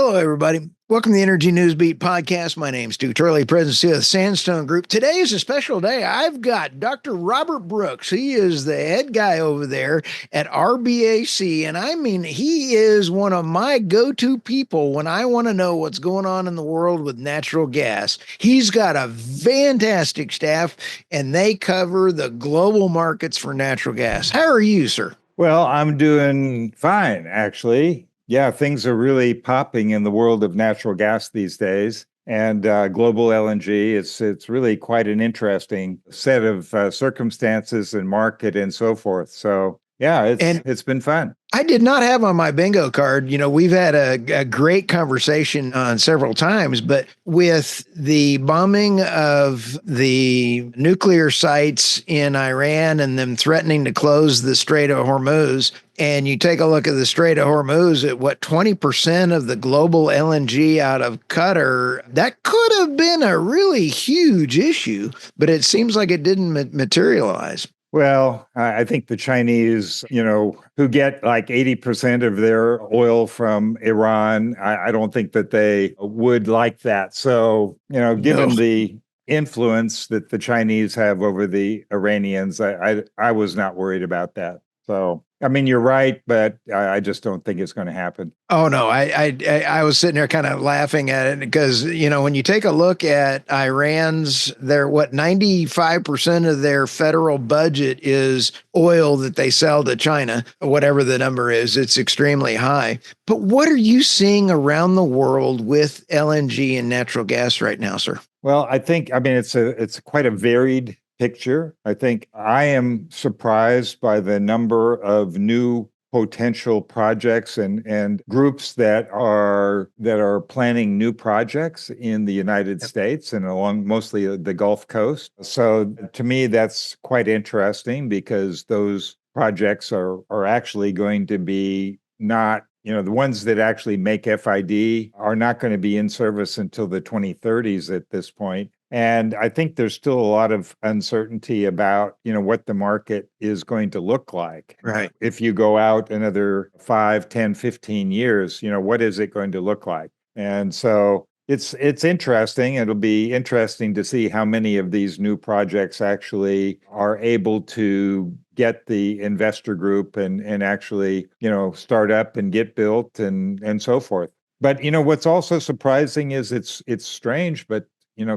Hello, everybody. Welcome to the Energy Newsbeat podcast. My name's Stuart Turley, President of the Sandstone Group. Today is a special day. I've got Dr. Robert Brooks. He is the head guy over there at RBAC, and I mean, he is one of my go-to people when I want to know what's going on in the world with natural gas. He's got a fantastic staff, and they cover the global markets for natural gas. How are you, sir? Well, I'm doing fine, actually. Yeah, things are really popping in the world of natural gas these days, and global LNG. It's really quite an interesting set of circumstances and market and so forth. So yeah, it's been fun. I did not have on my bingo card. You know, we've had a great conversation on several times, but with the bombing of the nuclear sites in Iran and them threatening to close the Strait of Hormuz, and you take a look at the Strait of Hormuz at what 20% of the global LNG out of Qatar, that could have been a really huge issue, but it seems like it didn't materialize. Well, I think the Chinese, who get like 80% of their oil from Iran, I don't think that they would like that. So, given the influence that the Chinese have over the Iranians, I was not worried about that. So, I mean, you're right, but I just don't think it's going to happen. Oh no, I was sitting there kind of laughing at it because, when you take a look at Iran's, 95% of their federal budget is oil that they sell to China, whatever the number is, it's extremely high. But what are you seeing around the world with LNG and natural gas right now, sir? Well, it's quite a varied picture. I think I am surprised by the number of new potential projects and groups that are planning new projects in the United States and along mostly the Gulf Coast. So to me, that's quite interesting because those projects are actually going to be not, the ones that actually make FID are not going to be in service until the 2030s at this point. And I think there's still a lot of uncertainty about, what the market is going to look like. Right. If you go out another 5, 10, 15 years, what is it going to look like? And so it's interesting. It'll be interesting to see how many of these new projects actually are able to get the investor group and actually, start up and get built and so forth. But, what's also surprising is it's strange, but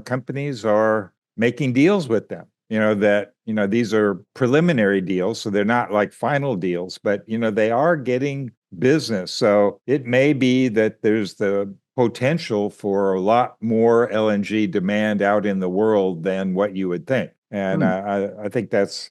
companies are making deals with them, these are preliminary deals. So they're not like final deals, but, they are getting business. So it may be that there's the potential for a lot more LNG demand out in the world than what you would think. And I think that's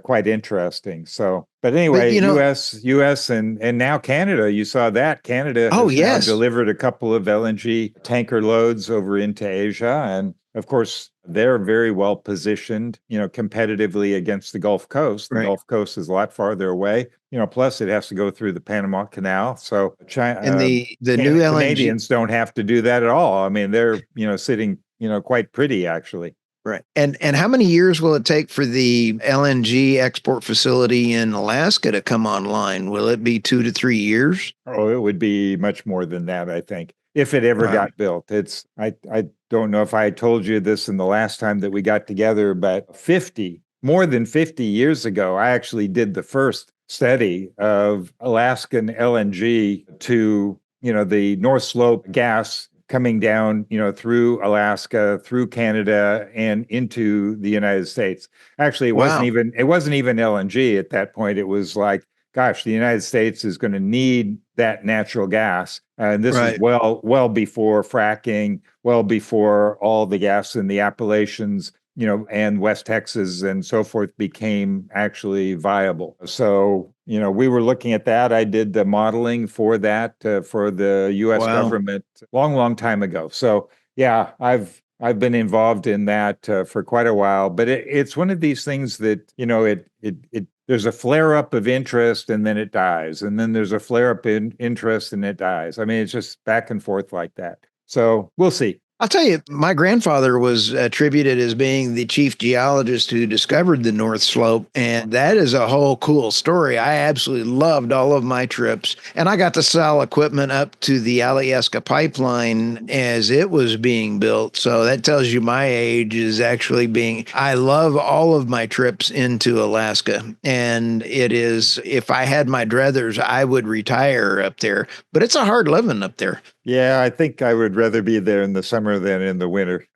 quite interesting. So, but anyway, U.S. and now Canada. You saw that Canada has now delivered a couple of LNG tanker loads over into Asia, and of course they're very well positioned, competitively against the Gulf Coast. The Gulf Coast is a lot farther away. Plus it has to go through the Panama Canal. So China and the new LNG Canadians don't have to do that at all. I mean, they're sitting quite pretty actually. Right. And how many years will it take for the LNG export facility in Alaska to come online? Will it be 2 to 3 years? Oh, it would be much more than that, I think, if it ever got built. I don't know if I told you this in the last time that we got together, but more than 50 years ago, I actually did the first study of Alaskan LNG to, the North Slope gas coming down, through Alaska, through Canada, and into the United States. Actually, it wasn't even LNG at that point. It was like, gosh, the United States is going to need that natural gas. And this is well before fracking, well before all the gas in the Appalachians, and West Texas and so forth became actually viable. So, we were looking at that. I did the modeling for that for the U.S. government long time ago. So, yeah, I've been involved in that for quite a while. But it's one of these things that, there's a flare up of interest and then it dies. And then there's a flare up in interest and it dies. I mean, it's just back and forth like that. So we'll see. I'll tell you, my grandfather was attributed as being the chief geologist who discovered the North Slope, and that is a whole cool story. I absolutely loved all of my trips, and I got to sell equipment up to the Alyeska pipeline as it was being built. So that tells you my age is actually being. I love all of my trips into Alaska, and it is. If I had my druthers, I would retire up there, but it's a hard living up there. Yeah, I think I would rather be there in the summer than in the winter.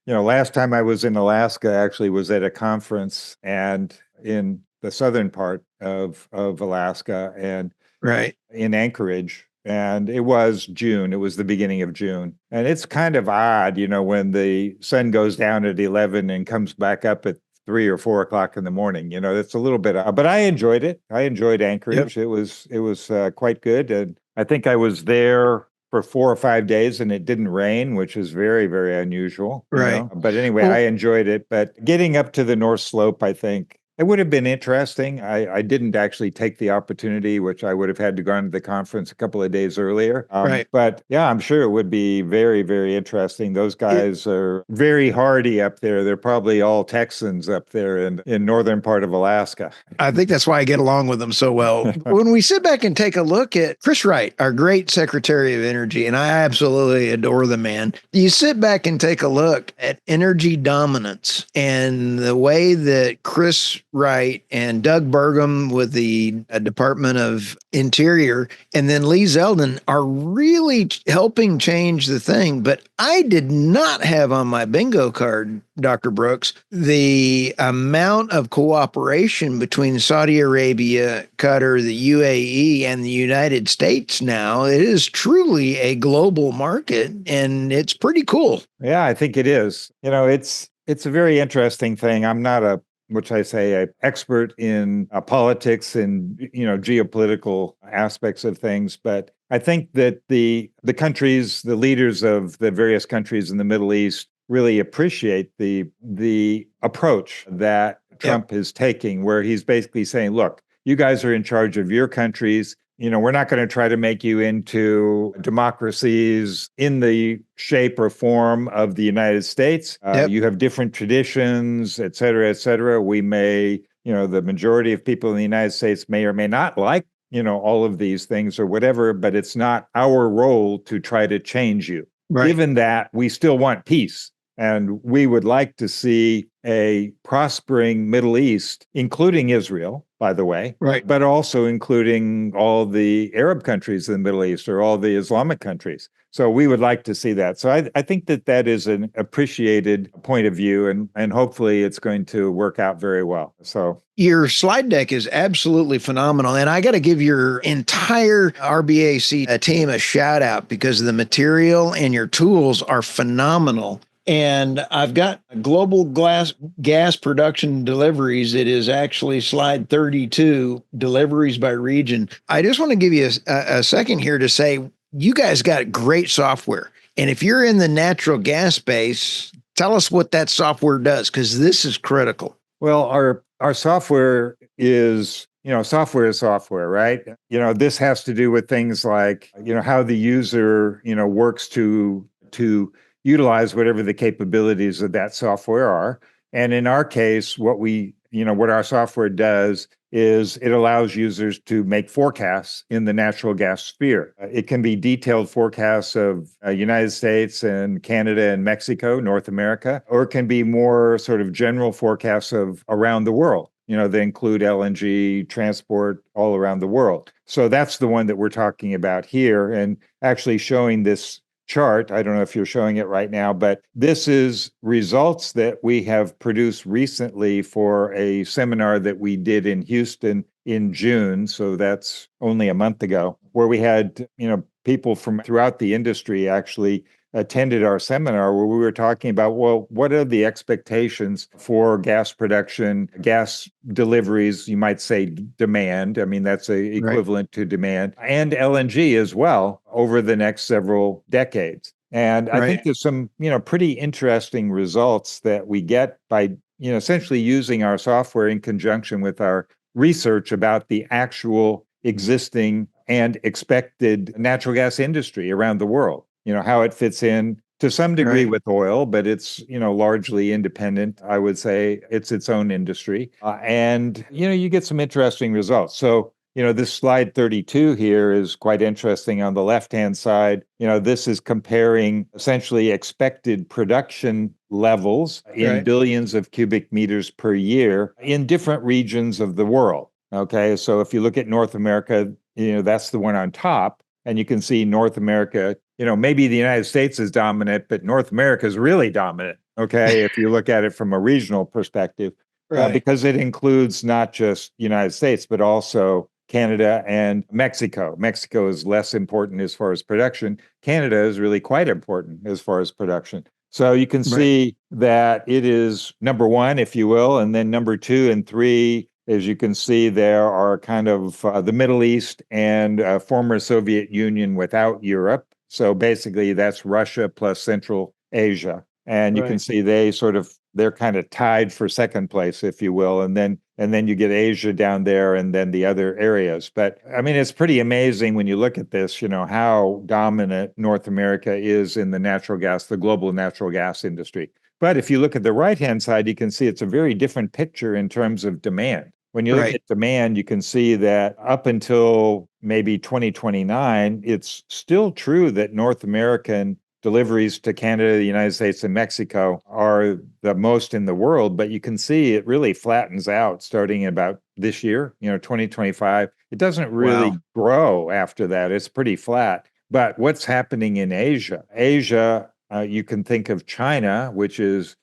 Last time I was in Alaska actually was at a conference and in the southern part of Alaska and Right. in Anchorage. And it was June. It was the beginning of June. And it's kind of odd, when the sun goes down at 11 and comes back up at 3 or 4 o'clock in the morning. It's a little bit odd, but I enjoyed it. I enjoyed Anchorage. Yep. It was quite good. And I think I was there for 4 or 5 days and it didn't rain, which is very, very unusual, Right. But anyway, I Well, enjoyed it. But getting up to the North Slope, I think it would have been interesting. I didn't actually take the opportunity, which I would have had to go to the conference a couple of days earlier. right. But yeah, I'm sure it would be very, very interesting. Those It, guys are very hardy up there. They're probably all Texans up there in northern part of Alaska. I think that's why I get along with them so well. When we sit back and take a look at Chris Wright, our great Secretary of Energy, and I absolutely adore the man, you sit back and take a look at energy dominance and the way that Chris Wright and Doug Burgum with the Department of Interior and then Lee Zeldin are really helping change the thing. But I did not have on my bingo card, Dr. Brooks, the amount of cooperation between Saudi Arabia, Qatar, the UAE, and the United States now. It is truly a global market, and it's pretty cool. Yeah, I think it is. It's a very interesting thing. I'm not which I say, an expert in politics and geopolitical aspects of things, but I think that the countries, the leaders of the various countries in the Middle East, really appreciate the approach that Yep. Trump is taking, where he's basically saying, "Look, you guys are in charge of your countries. We're not going to try to make you into democracies in the shape or form of the United States. Yep. You have different traditions, et cetera, et cetera. We may, the majority of people in the United States may or may not like, all of these things or whatever, but it's not our role to try to change you. Right. Given that, we still want peace. And we would like to see a prospering Middle East, including Israel, by the way, Right. but also including all the Arab countries in the Middle East or all the Islamic countries. So we would like to see that. So I think that is an appreciated point of view, and hopefully it's going to work out very well. So Your slide deck is absolutely phenomenal. And I got to give your entire RBAC team a shout out because the material and your tools are phenomenal. And I've got global gas production deliveries. It is actually slide 32, deliveries by region. I just want to give you a second here to say you guys got great software. And if you're in the natural gas space, tell us what that software does, because this is critical. well, our software is software is software, right? This has to do with things like how the user works to utilize whatever the capabilities of that software are. And in our case, what our software does is it allows users to make forecasts in the natural gas sphere. It can be detailed forecasts of United States and Canada and Mexico, North America, or it can be more sort of general forecasts of around the world. They include LNG transport all around the world. So that's the one that we're talking about here, and actually showing this chart. I don't know if you're showing it right now, but this is results that we have produced recently for a seminar that we did in Houston in June. So that's only a month ago, where we had, people from throughout the industry actually attended our seminar, where we were talking about, well, what are the expectations for gas production, gas deliveries, you might say demand. I mean, that's equivalent to demand, and LNG as well over the next several decades. And I think there's some, pretty interesting results that we get by, essentially using our software in conjunction with our research about the actual existing and expected natural gas industry around the world. How it fits in to some degree Right. with oil, but it's, largely independent. I would say it's its own industry. And, you get some interesting results. So, this slide 32 here is quite interesting. On the left-hand side, this is comparing essentially expected production levels in Right. billions of cubic meters per year in different regions of the world. Okay, so if you look at North America, that's the one on top, and you can see North America, maybe the United States is dominant, but North America is really dominant. Okay, if you look at it from a regional perspective, Right. because it includes not just United States, but also Canada and Mexico. Mexico is less important as far as production. Canada is really quite important as far as production. So you can Right. see that it is number one, if you will, and then number two and three, as you can see, there are kind of the Middle East and former Soviet Union without Europe. So basically, that's Russia plus Central Asia. And you can Right. see they're kind of tied for second place, if you will. And then you get Asia down there and then the other areas. But I mean, it's pretty amazing when you look at this, how dominant North America is in the global natural gas industry. But if you look at the right-hand side, you can see it's a very different picture in terms of demand. When you look Right. at demand, you can see that up until maybe 2029, it's still true that North American deliveries to Canada, the United States, and Mexico are the most in the world, but you can see it really flattens out starting about this year, 2025. It doesn't Wow. really grow after that. It's pretty flat. But what's happening in Asia? Asia, you can think of China, which is,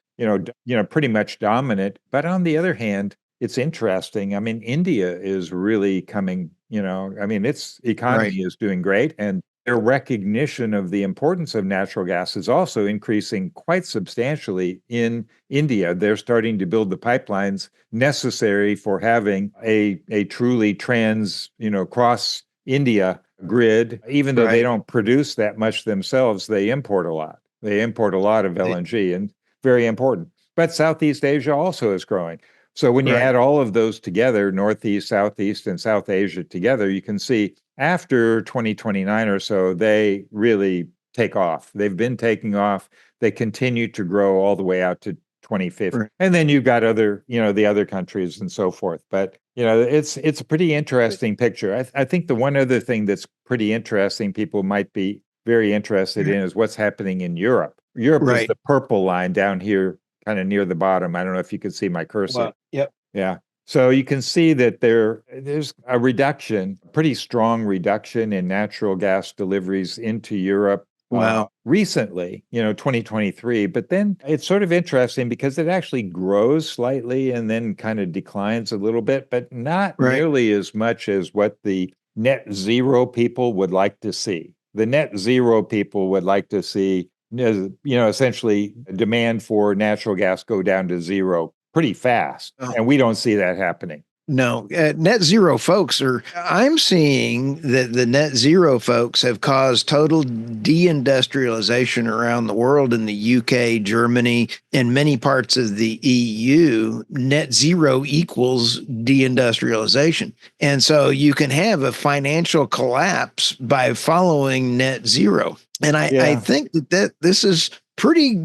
pretty much dominant. But on the other hand, it's interesting. I mean, India is really coming, I mean, its economy Right. is doing great, and their recognition of the importance of natural gas is also increasing quite substantially in India. They're starting to build the pipelines necessary for having a truly cross India grid. Even though they Right. don't produce that much themselves, they import a lot. They import a lot of LNG, and very important. But Southeast Asia also is growing. So when you Right. add all of those together, Northeast, Southeast, and South Asia together, you can see after 2029 or so, they really take off. They've been taking off. They continue to grow all the way out to 2050. Right. And then you've got the other countries and so forth. But, it's a pretty interesting picture. I think the one other thing that's pretty interesting, people might be very interested in, is what's happening in Europe. Europe is Right. the purple line down here, kind of near the bottom. I don't know if you can see my cursor. Well, yep. Yeah. So you can see that there's a reduction, pretty strong reduction in natural gas deliveries into Europe Wow. recently, 2023. But then it's sort of interesting because it actually grows slightly and then kind of declines a little bit, but not Right. nearly as much as what the net zero people would like to see. The net zero people would like to see, essentially demand for natural gas go down to zero pretty fast. Oh, And we don't see that happening. no, net zero folks I'm seeing that the net zero folks have caused total deindustrialization around the world in the UK, Germany, and many parts of the EU. Net zero equals deindustrialization. And so you can have a financial collapse by following net zero. And I Yeah. think that this is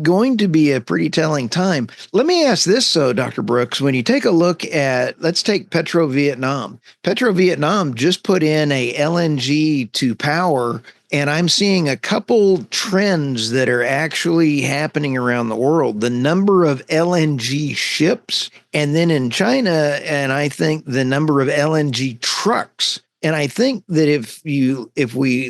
going to be a pretty telling time. Let me ask this, so Dr. Brooks, when you take a look at, let's take Petro Vietnam. Petro Vietnam just put in a LNG to power, and I'm seeing a couple trends that are actually happening around the world. The number of LNG ships, and then in China, and I think the number of LNG trucks. And I think that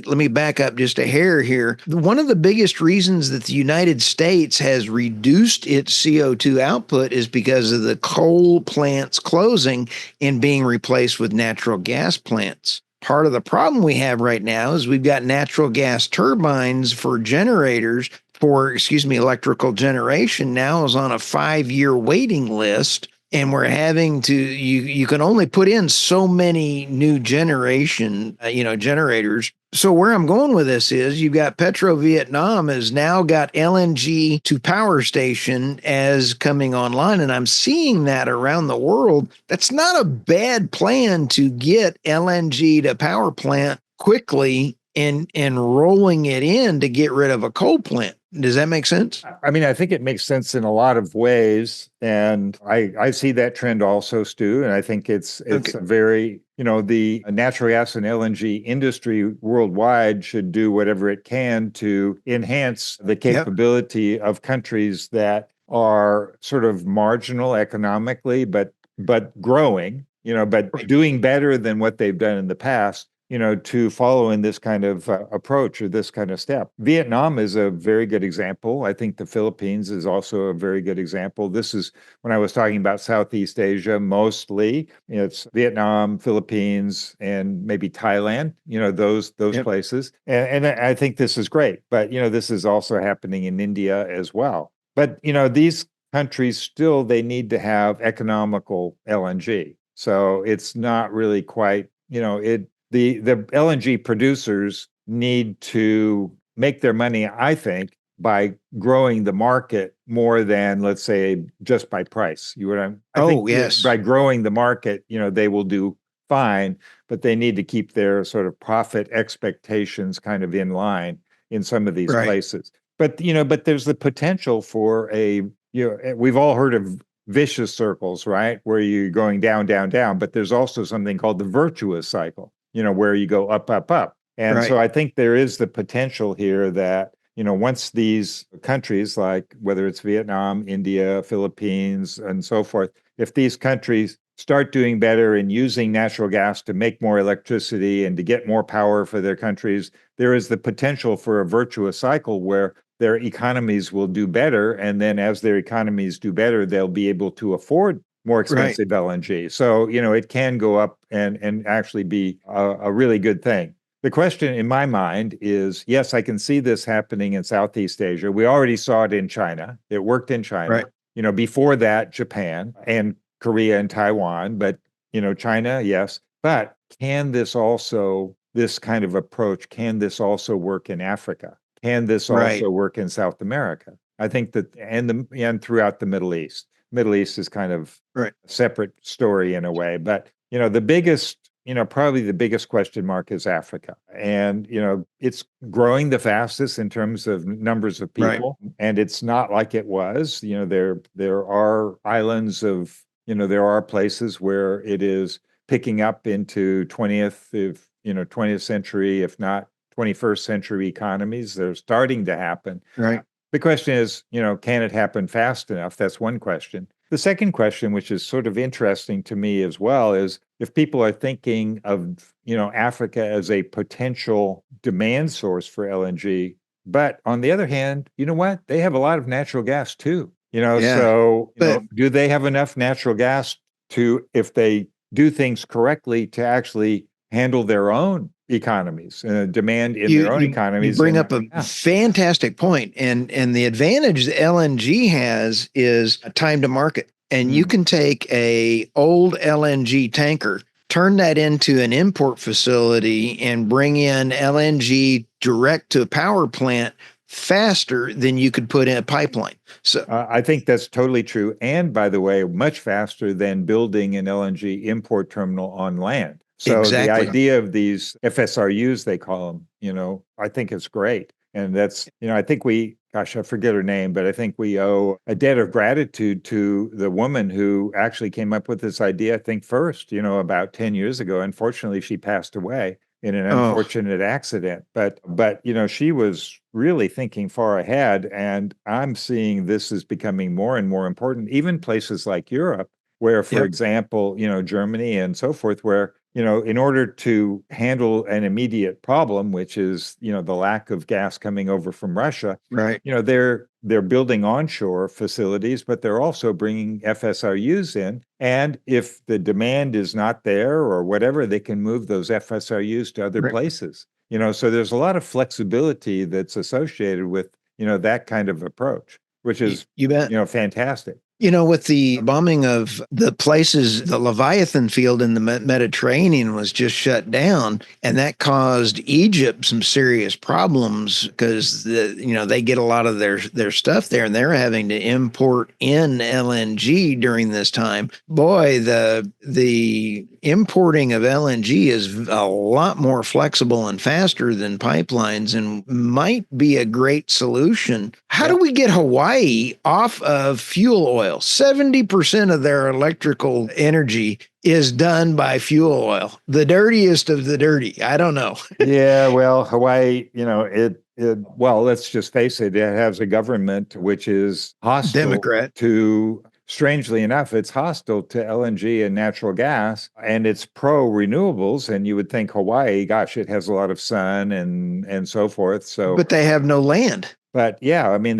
let me back up just a hair here. One of the biggest reasons that the United States has reduced its CO2 output is because of the coal plants closing and being replaced with natural gas plants. Part of the problem we have right now is we've got natural gas turbines for generators electrical generation now is on a 5-year waiting list, and we're having to you can only put in so many new generators. So where I'm going with this is you've got Petro Vietnam has now got LNG to power station as coming online, and I'm seeing that around the world. That's not a bad plan to get LNG to power plant quickly and rolling it in to get rid of a coal plant. Does that make sense? I mean, I think it makes sense in a lot of ways. And I see that trend also, Stu. And I think it's Okay. a very, the natural gas and LNG industry worldwide should do whatever it can to enhance the Yep. capability of countries that are sort of marginal economically, but growing, but Right. doing better than what they've done in the past, to follow in this kind of approach or this kind of step. Vietnam is a very good example. I think the Philippines is also a very good example. This is when I was talking about Southeast Asia, mostly it's Vietnam, Philippines, and maybe Thailand, those Yep. places. And I think this is great. But, this is also happening in India as well. But, these countries still, they need to have economical LNG. So it's not really quite, the LNG producers need to make their money, I think, by growing the market more than, let's say, just by price. I think Yes. by growing the market, they will do fine, but they need to keep their sort of profit expectations kind of in line in some of these Right. places. But but there's the potential for we've all heard of vicious circles, right? Where you're going down, down, down, but there's also something called the virtuous cycle, where you go up, up, up. And Right. so I think there is the potential here that, once these countries, like whether it's Vietnam, India, Philippines, and so forth, if these countries start doing better and using natural gas to make more electricity and to get more power for their countries, there is the potential for a virtuous cycle where their economies will do better. And then as their economies do better, they'll be able to afford more expensive LNG. So, it can go up and actually be a really good thing. The question in my mind is, yes, I can see this happening in Southeast Asia. We already saw it in China. It worked in China. Right. Before that, Japan and Korea and Taiwan, but, China, yes. But can this kind of approach, can this also work in Africa? Can this Right. also work in South America? I think that, and throughout the Middle East. Middle East is kind of Right. a separate story in a way, but the biggest, probably the biggest question mark is Africa, and it's growing the fastest in terms of numbers of Right. people, and it's not like it was. There are islands of, there are places where it is picking up into 20th century, if not 21st century economies. They're starting to happen. Right. The question is, can it happen fast enough? That's one question. The second question, which is sort of interesting to me as well, is if people are thinking of, Africa as a potential demand source for LNG, but on the other hand, you know what? They have a lot of natural gas too. Yeah. So, But do they have enough natural gas to, if they do things correctly, to actually handle their own economies, demand in their own you economies? bring And up a fantastic point, and the advantage that LNG has is a time to market, and you can take a old LNG tanker, turn that into an import facility, and bring in LNG direct to a power plant faster than you could put in a pipeline. So I think that's totally true. And by the way, much faster than building an LNG import terminal on land. So the exactly. idea of these FSRUs, they call them, I think it's great. And that's, I think I forget her name, but I think we owe a debt of gratitude to the woman who actually came up with this idea, I think first, about 10 years ago. Unfortunately, she passed away in an Oh, unfortunate accident. But she was really thinking far ahead, and I'm seeing this is becoming more and more important. Even places like Europe, where, for yep. example, Germany and so forth, where in order to handle an immediate problem, which is the lack of gas coming over from Russia, Right. they're building onshore facilities, but they're also bringing FSRUs in. And if the demand is not there or whatever, they can move those FSRUs to other Right. places. So there's a lot of flexibility that's associated with that kind of approach, which is You bet. fantastic. With the bombing of the places, the Leviathan field in the Mediterranean was just shut down, and that caused Egypt some serious problems because they get a lot of their stuff there, and they're having to import in LNG during this time. Boy, the importing of LNG is a lot more flexible and faster than pipelines and might be a great solution. How do we get Hawaii off of fuel oil? 70% of their electrical energy is done by fuel oil, the dirtiest of the dirty. I don't know. Yeah, well, Hawaii, well, let's just face it, it has a government which is hostile Democrat. to, strangely enough, it's hostile to LNG and natural gas, and it's pro renewables. And you would think Hawaii, gosh, it has a lot of sun and so forth. So, But they have no land. but yeah, I mean,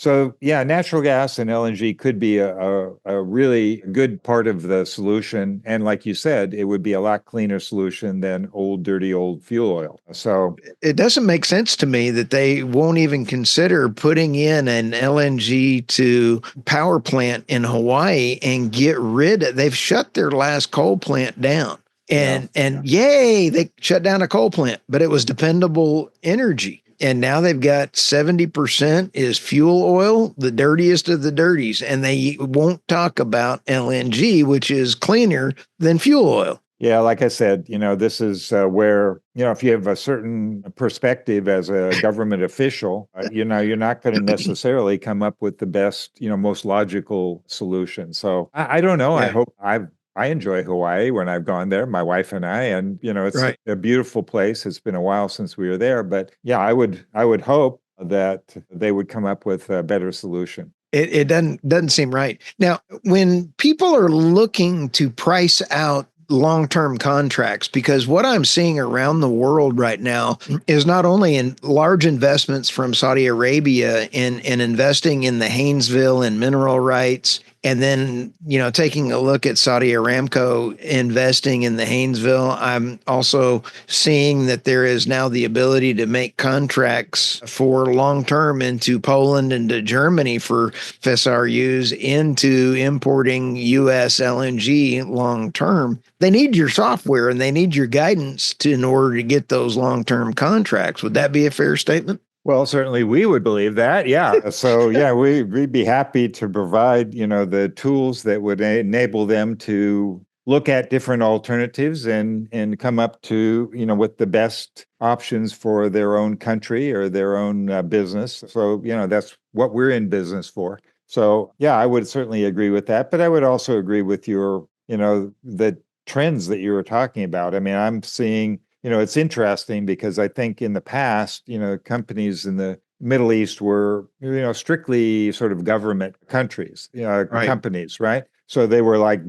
so yeah, natural gas and LNG could be a really good part of the solution. And like you said, it would be a lot cleaner solution than dirty old fuel oil. So It doesn't make sense to me that they won't even consider putting in an LNG to power plant in Hawaii and get rid of. They've shut their last coal plant down. And yay, they shut down a coal plant, but it was dependable energy. And now they've got 70% is fuel oil, the dirtiest of the dirties. And they won't talk about LNG, which is cleaner than fuel oil. Yeah, like I said, this is where, if you have a certain perspective as a government official, you're not going to necessarily come up with the best, most logical solution. So I don't know. Yeah. I enjoy Hawaii when I've gone there, my wife and I, and it's a beautiful place. It's been a while since we were there, but yeah, I would hope that they would come up with a better solution. It doesn't seem right. Now, when people are looking to price out long-term contracts, because what I'm seeing around the world right now is not only in large investments from Saudi Arabia in investing in the Haynesville and mineral rights, and then, taking a look at Saudi Aramco investing in the Haynesville. I'm also seeing that there is now the ability to make contracts for long-term into Poland and to Germany for FSRUs into importing U.S. LNG long-term. They need your software and they need your guidance in order to get those long-term contracts. Would that be a fair statement? Well, certainly we would believe that. Yeah. So yeah, we'd be happy to provide, the tools that would enable them to look at different alternatives and come up to, with the best options for their own country or their own business. So, that's what we're in business for. So yeah, I would certainly agree with that. But I would also agree with your, the trends that you were talking about. I mean, I'm seeing, it's interesting because I think in the past, companies in the Middle East were, strictly sort of government countries, companies, right? So they were like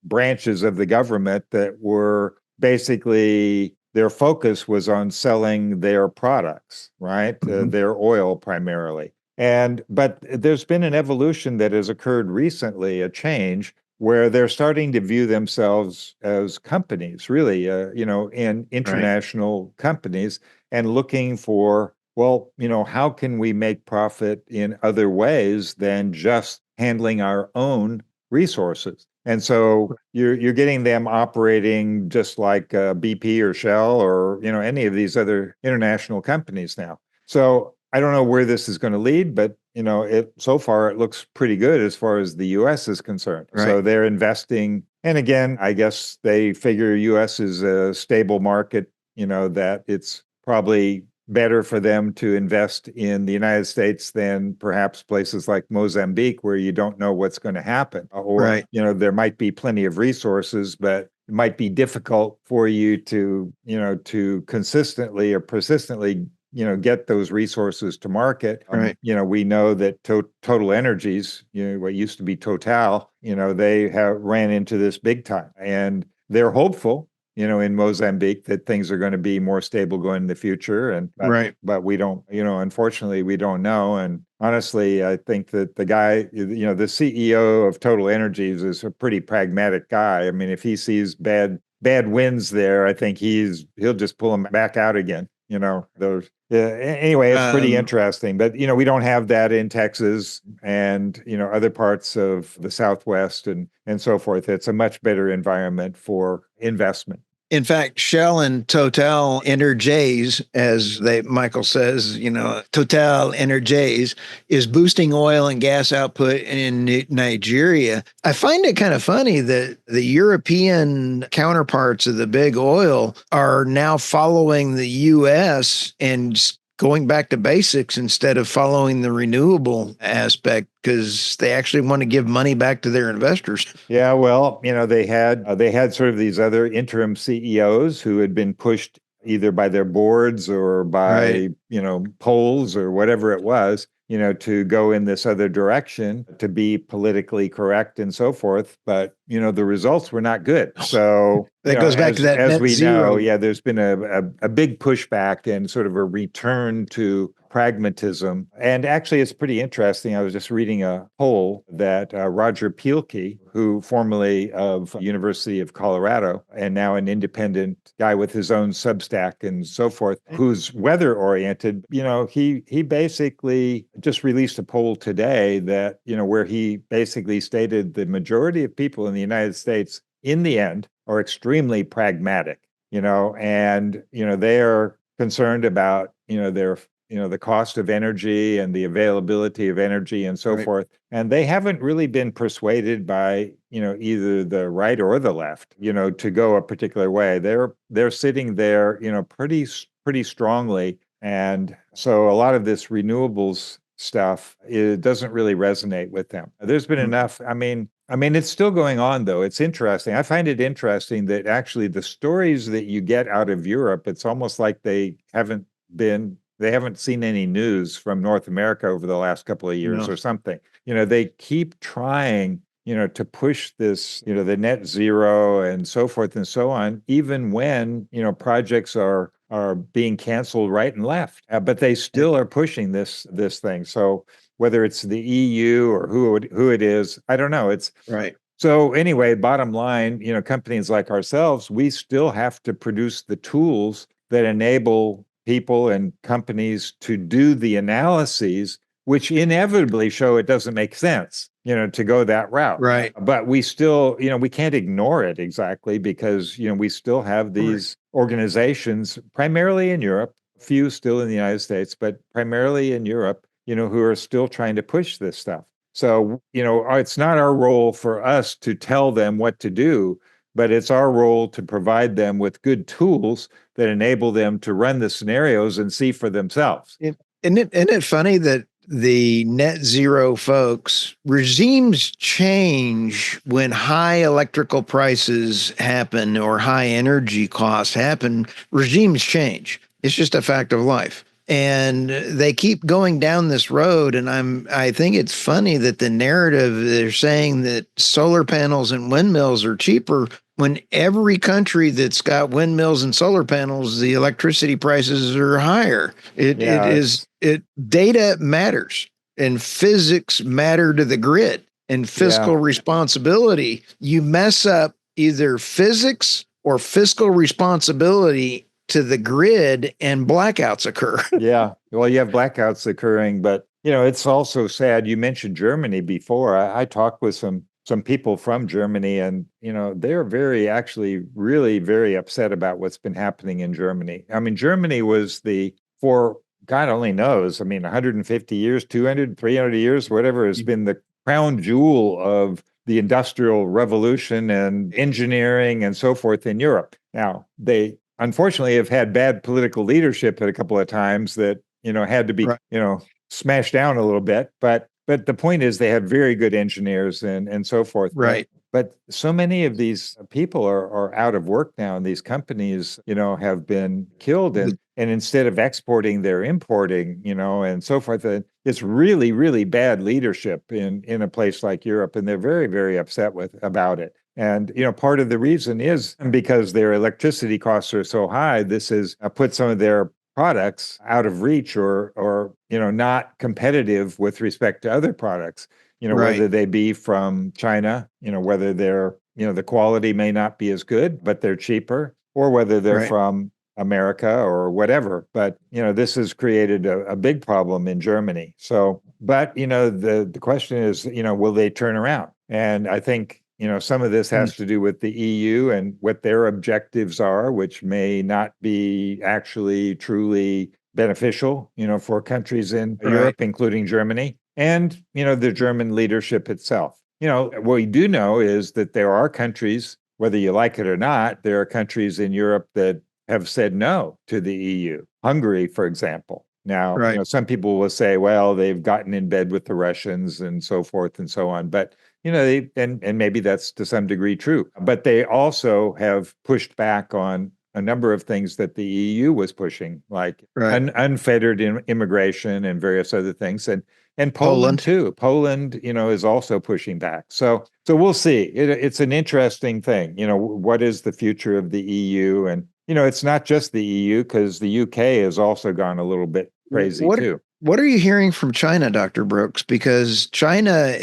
branches of the government that were basically, their focus was on selling their products, right? Mhm. Their oil primarily. But there's been an evolution that has occurred recently, a change where they're starting to view themselves as companies, really, in international companies, and looking for, well, how can we make profit in other ways than just handling our own resources? And so you're getting them operating just like BP or Shell or any of these other international companies now. So I don't know where this is going to lead, but so far it looks pretty good as far as the U.S. is concerned. Right. So they're investing, and again, I guess they figure U.S. is a stable market. That it's probably better for them to invest in the United States than perhaps places like Mozambique, where you don't know what's going to happen, or there might be plenty of resources, but it might be difficult for you to consistently or persistently get those resources to market. We know that Total Energies, what used to be Total, they have ran into this big time, and they're hopeful, in Mozambique that things are going to be more stable going in the future. But we don't, unfortunately, we don't know. And honestly, I think that the guy, the CEO of Total Energies is a pretty pragmatic guy. I mean, if he sees bad winds there, I think he'll just pull them back out again. Anyway, it's pretty interesting, but we don't have that in Texas and other parts of the Southwest and so forth. It's a much better environment for investment. In fact, Shell and Total Energies, as Michael says, Total Energies is boosting oil and gas output in Nigeria. I find it kind of funny that the European counterparts of the big oil are now following the US and going back to basics instead of following the renewable aspect because they actually want to give money back to their investors. Yeah, well, they had sort of these other interim CEOs who had been pushed either by their boards or Right. by, polls or whatever it was, to go in this other direction, to be politically correct and so forth. But, the results were not good. So, That goes back to that as net we know, zero. yeah, there's been a big pushback and sort of a return to pragmatism. And actually, it's pretty interesting. I was just reading a poll that Roger Pielke, who formerly of University of Colorado and now an independent guy with his own Substack and so forth, who's weather oriented, he basically just released a poll today that, where he basically stated the majority of people in the United States in the end are extremely pragmatic, and, they are concerned about, their the cost of energy and the availability of energy and so Right. forth. And they haven't really been persuaded by, either the right or the left, to go a particular way. They're sitting there, pretty strongly. And so a lot of this renewables stuff, it doesn't really resonate with them. There's been enough. I mean, it's still going on, though. It's interesting. I find it interesting that actually the stories that you get out of Europe, it's almost like they haven't seen any news from North America over the last couple of years No. or something. They keep trying, to push this, the net zero and so forth and so on, even when, projects are being canceled right and left. But they still are pushing this thing. So whether it's the EU or who it is, I don't know. Right. So anyway, bottom line, companies like ourselves, we still have to produce the tools that enable people and companies to do the analyses, which inevitably show it doesn't make sense, to go that route. Right. But we still, we can't ignore it exactly because, we still have these organizations, primarily in Europe, a few still in the United States, but primarily in Europe, who are still trying to push this stuff. So, it's not our role for us to tell them what to do, but it's our role to provide them with good tools that enable them to run the scenarios and see for themselves. Isn't it funny that the net zero folks, regimes change when high electrical prices happen or high energy costs happen? Regimes change. It's just a fact of life. And they keep going down this road. And I think it's funny that the narrative, they're saying that solar panels and windmills are cheaper when every country that's got windmills and solar panels, the electricity prices are higher. It data matters and physics matter to the grid and fiscal responsibility. You mess up either physics or fiscal responsibility to the grid and blackouts occur. Yeah. Well, you have blackouts occurring, but it's also sad. You mentioned Germany before. I talked with some people from Germany, and they're actually really very upset about what's been happening in Germany. I mean, Germany was for God only knows, 150 years, 200, 300 years, whatever, has been the crown jewel of the Industrial Revolution and engineering and so forth in Europe. Now, they unfortunately have had bad political leadership at a couple of times that, had to be, Right. Smashed down a little bit. But the point is they have very good engineers and so forth. Right. But so many of these people are out of work now, and these companies, have been killed. And instead of exporting, they're importing, and so forth. It's really, really bad leadership in a place like Europe, and they're very, very upset about it. And part of the reason is because their electricity costs are so high. This has put some of their products out of reach or not competitive with respect to other products. Whether they be from China, whether they're, the quality may not be as good, but they're cheaper, or whether they're from America or whatever. But, this has created a big problem in Germany. So, but, the question is, will they turn around? And I think some of this has to do with the EU and what their objectives are, which may not be actually truly beneficial, for countries in Europe, including Germany, and, the German leadership itself. What we do know is that there are countries, whether you like it or not, there are countries in Europe that have said no to the EU. Hungary, for example. Now, some people will say, well, they've gotten in bed with the Russians and so forth and so on. But, and maybe that's to some degree true. But they also have pushed back on a number of things that the EU was pushing, like unfettered immigration and various other things. And Poland too. Poland, is also pushing back. So we'll see. It's an interesting thing. What is the future of the EU? And, it's not just the EU, because the UK has also gone a little bit crazy too. What are you hearing from China, Dr. Brooks? Because China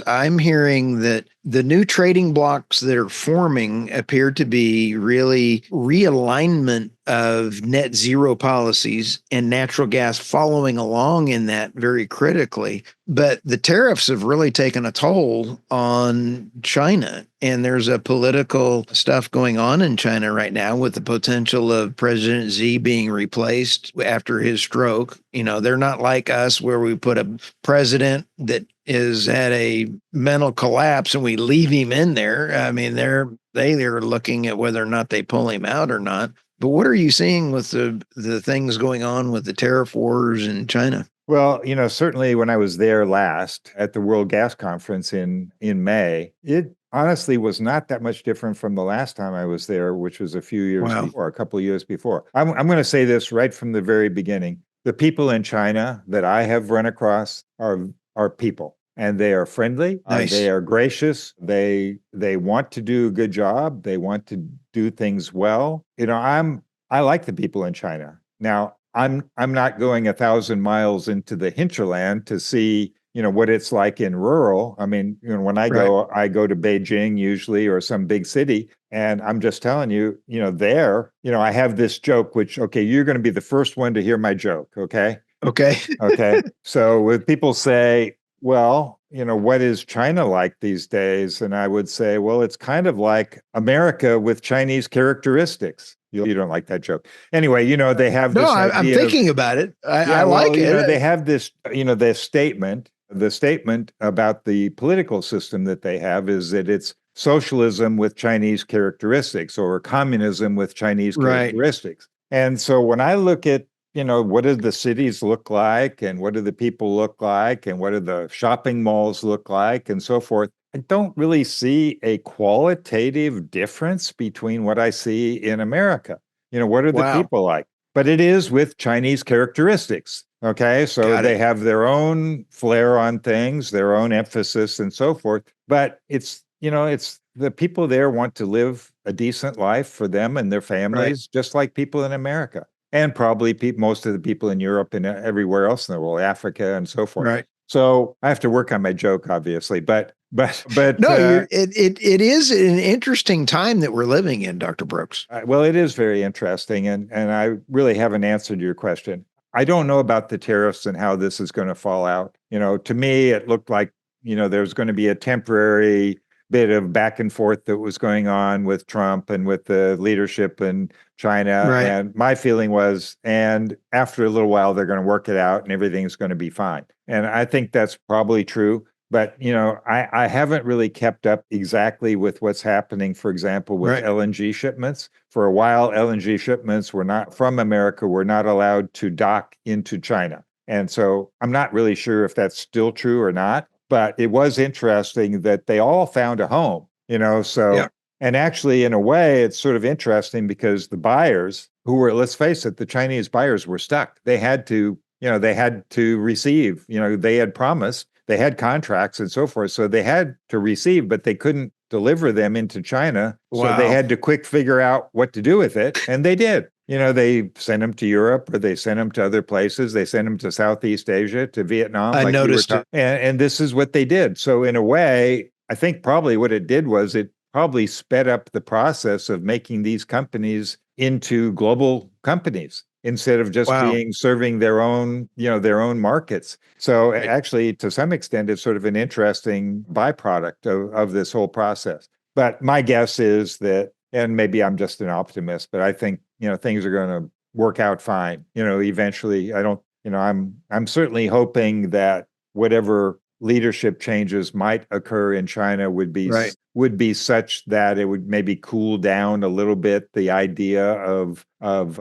I'm hearing that the new trading blocks that are forming appear to be really realignment of net zero policies and natural gas following along in that very critically. But the tariffs have really taken a toll on China. And there's a political stuff going on in China right now with the potential of President Xi being replaced after his stroke. They're not like us where we put a president that is at a mental collapse and we leave him in there. I mean, they're looking at whether or not they pull him out or not. But what are you seeing with the things going on with the tariff wars in China? Well, certainly when I was there last at the World Gas Conference in May, it honestly was not that much different from the last time I was there, which was a few years before, a couple of years before. I'm going to say this right from the very beginning. The people in China that I have run across are people. And they are friendly. Nice. They are gracious. They want to do a good job. They want to do things well. I like the people in China. Now, I'm not going 1,000 miles into the hinterland to see what it's like in rural. I mean, when I go to Beijing usually, or some big city, and I'm just telling you, there, I have this joke, which, okay, you're going to be the first one to hear my joke. Okay. Okay. So when people say, well, what is China like these days? And I would say, well, it's kind of like America with Chinese characteristics. You don't like that joke. Anyway, they have this idea I'm thinking about it. I like it. They have this, this statement. The statement about the political system that they have is that it's socialism with Chinese characteristics, or communism with Chinese characteristics. And so when I look at what do the cities look like, and what do the people look like, and what do the shopping malls look like, and so forth, I don't really see a qualitative difference between what I see in America. What are the people like? But it is with Chinese characteristics. Okay, so they have their own flair on things, their own emphasis, and so forth. But it's the people there want to live a decent life for them and their families, just like people in America. And probably most of the people in Europe and everywhere else in the world, Africa and so forth. Right. So I have to work on my joke, obviously, but no, it is an interesting time that we're living in, Dr. Brooks. Well, it is very interesting, and I really haven't answered your question. I don't know about the tariffs and how this is going to fall out. To me, it looked like there's going to be a temporary bit of back and forth that was going on with Trump and with the leadership in China. Right. And my feeling was, and after a little while, they're going to work it out and everything's going to be fine. And I think that's probably true. But, I haven't really kept up exactly with what's happening, for example, with LNG shipments. For a while, LNG shipments from America were not allowed to dock into China. And so I'm not really sure if that's still true or not. But it was interesting that they all found a home, and actually, in a way, it's sort of interesting because the buyers who were, let's face it, the Chinese buyers were stuck. They had to receive, they had promised, they had contracts and so forth. So they had to receive, but they couldn't deliver them into China. So they had to quick figure out what to do with it. And they did. They sent them to Europe, or they sent them to other places. They sent them to Southeast Asia, to Vietnam. I noticed it. And this is what they did. So in a way, I think probably what it did was it probably sped up the process of making these companies into global companies. instead of just Wow. being serving their own, their own markets. So actually, to some extent, it's sort of an interesting byproduct of this whole process. But my guess is that, and maybe I'm just an optimist, but I think, things are going to work out fine. Eventually, I don't, I'm certainly hoping that whatever leadership changes might occur in China Right. would be such that it would maybe cool down a little bit the idea of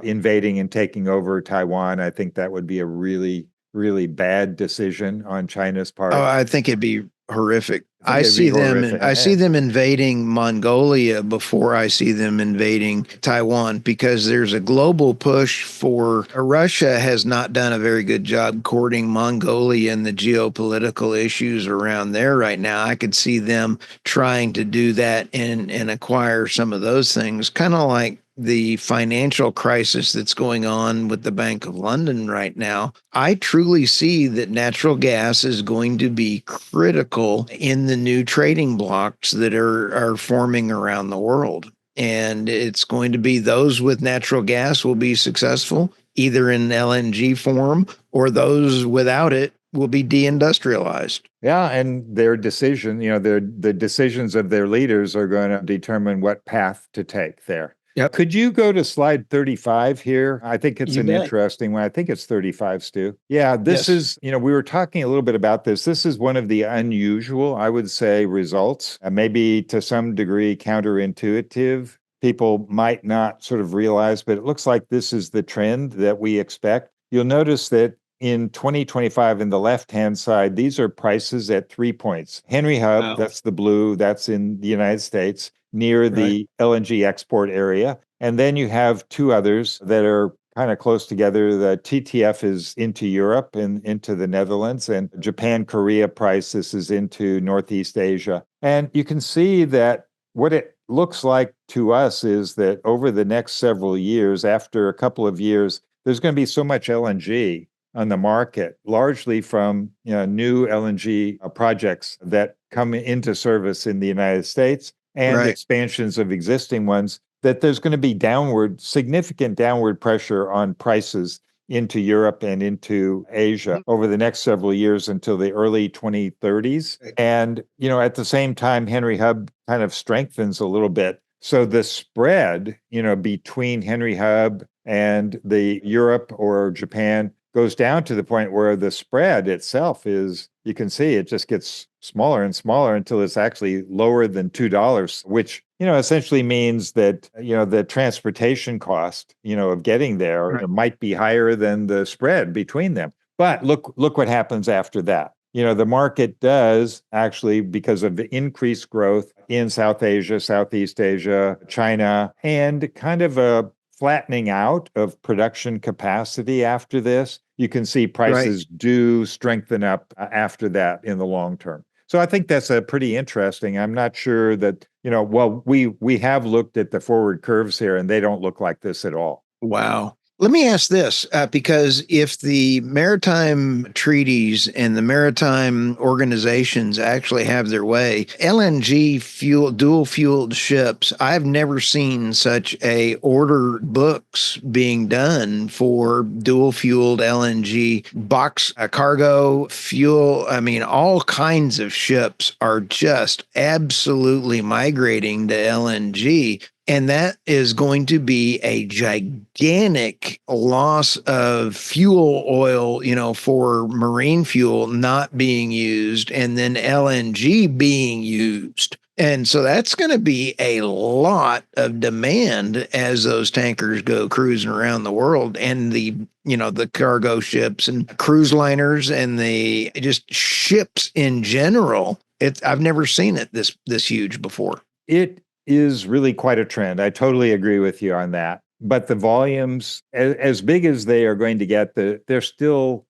invading and taking over Taiwan. I think that would be a really, really bad decision on China's Oh, part. I think it'd be horrific. I think it'd be horrific. I see them invading Mongolia before I see them invading Taiwan, because there's a global push for Russia has not done a very good job courting Mongolia and the geopolitical issues around there right now. I could see them trying to do that and acquire some of those things, kind of like the financial crisis that's going on with the Bank of London right now. I truly see that natural gas is going to be critical in the new trading blocks that are forming around the world. And it's going to be those with natural gas will be successful, either in LNG form, or those without it will be deindustrialized. Yeah, and their decision, the decisions of their leaders are going to determine what path to take there. Yep. Could you go to slide 35 here? I think it's You an bet. interesting one. I think it's 35, Stu. Yeah, this Yes. is, we were talking a little bit about this. This is one of the unusual, I would say, results, maybe to some degree counterintuitive. People might not sort of realize, but it looks like this is the trend that we expect. You'll notice that in 2025, in the left-hand side, these are prices at 3 points. Henry Hub, Wow. that's the blue, that's in the United States, near the LNG export area. And then you have two others that are kind of close together. The TTF is into Europe and into the Netherlands, and Japan, Korea price, this is into Northeast Asia. And you can see that what it looks like to us is that over the next several years, after a couple of years, there's going to be so much LNG on the market, largely from new LNG projects that come into service in the United States and expansions of existing ones, that there's going to be significant downward pressure on prices into Europe and into Asia over the next several years until the early 2030s. And, at the same time, Henry Hub kind of strengthens a little bit. So the spread, between Henry Hub and the Europe or Japan goes down to the point where the spread itself is, you can see it just gets smaller and smaller until it's actually lower than $2, which, essentially means that, the transportation cost, of getting there might be higher than the spread between them. But look what happens after that. The market does actually, because of the increased growth in South Asia, Southeast Asia, China, and kind of a flattening out of production capacity after this, you can see prices do strengthen up after that in the long term. So I think that's a pretty interesting. I'm not sure that, we have looked at the forward curves here and they don't look like this at all. Wow. Let me ask this, because if the maritime treaties and the maritime organizations actually have their way, LNG fuel, dual fueled ships, I've never seen such a order books being done for dual fueled LNG box cargo fuel. I mean, all kinds of ships are just absolutely migrating to LNG. And that is going to be a gigantic loss of fuel oil, for marine fuel not being used, and then LNG being used. And so that's going to be a lot of demand as those tankers go cruising around the world, and the cargo ships and cruise liners and the just ships in general. I've never seen it this huge before. It is really quite a trend. I totally agree with you on that. But the volumes, as big as they are going to get, they still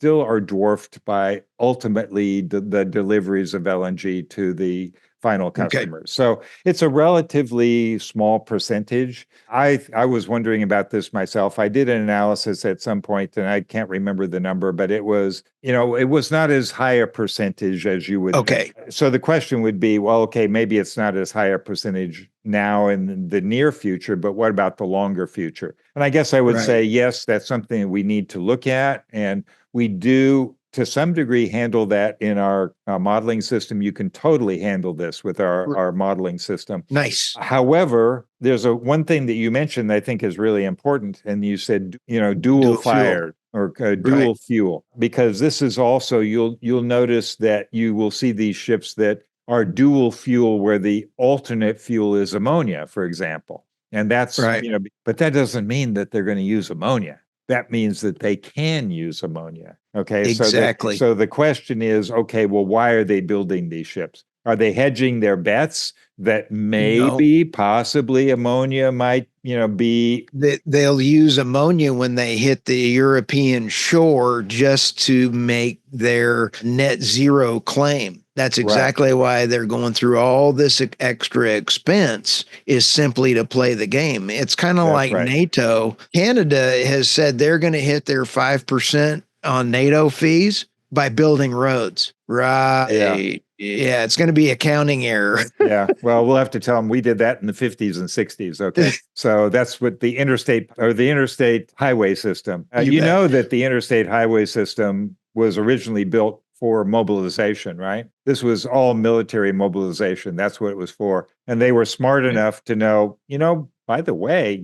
are dwarfed by ultimately the deliveries of LNG to the final Okay. customers. So it's a relatively small percentage. I was wondering about this myself. I did an analysis at some point, and I can't remember the number, but it was, it was not as high a percentage as you would Okay. think. So the question would be, well, okay, maybe it's not as high a percentage now in the near future, but what about the longer future? And I guess I would say, yes, that's something that we need to look at. And we do, to some degree, handle that in our modeling system. You can totally handle this with our modeling system. Nice. However, there's one thing that you mentioned that I think is really important. And you said, dual fire or dual fuel, because this is also, you'll notice that you will see these ships that are dual fuel where the alternate fuel is ammonia, for example. And that's, but that doesn't mean that they're going to use ammonia. That means that they can use ammonia. Okay. Exactly. So the question is, okay, well, why are they building these ships? Are they hedging their bets that maybe, possibly ammonia might, be? They'll use ammonia when they hit the European shore just to make their net zero claim. That's exactly why they're going through all this extra expense, is simply to play the game. It's kind of like NATO. Canada has said they're going to hit their 5% on NATO fees by building roads. Right. Yeah, it's going to be accounting error. Yeah. Well, we'll have to tell them we did that in the 50s and 60s. Okay. So that's what the interstate highway system. You know that the interstate highway system was originally built for mobilization, right? This was all military mobilization. That's what it was for. And they were smart enough to know, by the way,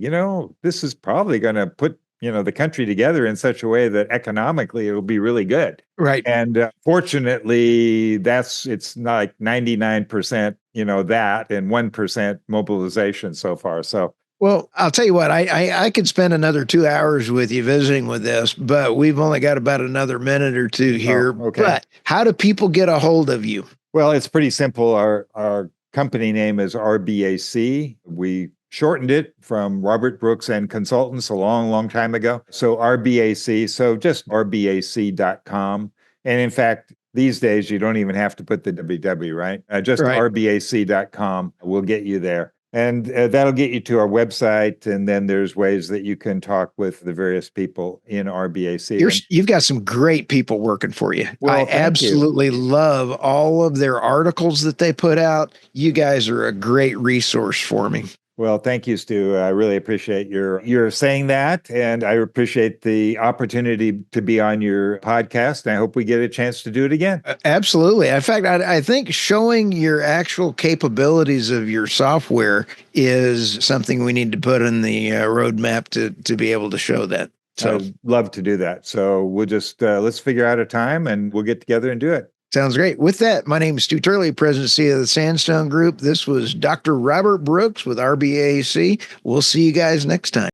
this is probably going to put, the country together in such a way that economically it'll be really good. Right. And fortunately, it's not like 99%, that and 1% mobilization so far. So, well, I'll tell you what, I could spend another 2 hours with you visiting with this, but we've only got about another minute or two here. Okay. But how do people get a hold of you? Well, it's pretty simple. Our company name is RBAC. We shortened it from Robert Brooks and Consultants a long, long time ago. So RBAC, so just rbac.com. And in fact, these days, you don't even have to put the www, right? Just rbac.com will get you there. And that'll get you to our website. And then there's ways that you can talk with the various people in RBAC. You've got some great people working for you. Well, I absolutely love all of their articles that they put out. You guys are a great resource for me. Well, thank you, Stu. I really appreciate your saying that, and I appreciate the opportunity to be on your podcast. And I hope we get a chance to do it again. Absolutely. In fact, I think showing your actual capabilities of your software is something we need to put in the roadmap to be able to show that. So I'd love to do that. So we'll just let's figure out a time and we'll get together and do it. Sounds great. With that, my name is Stuart Turley, President and CEO of the Sandstone Group. This was Dr. Robert Brooks with RBAC. We'll see you guys next time.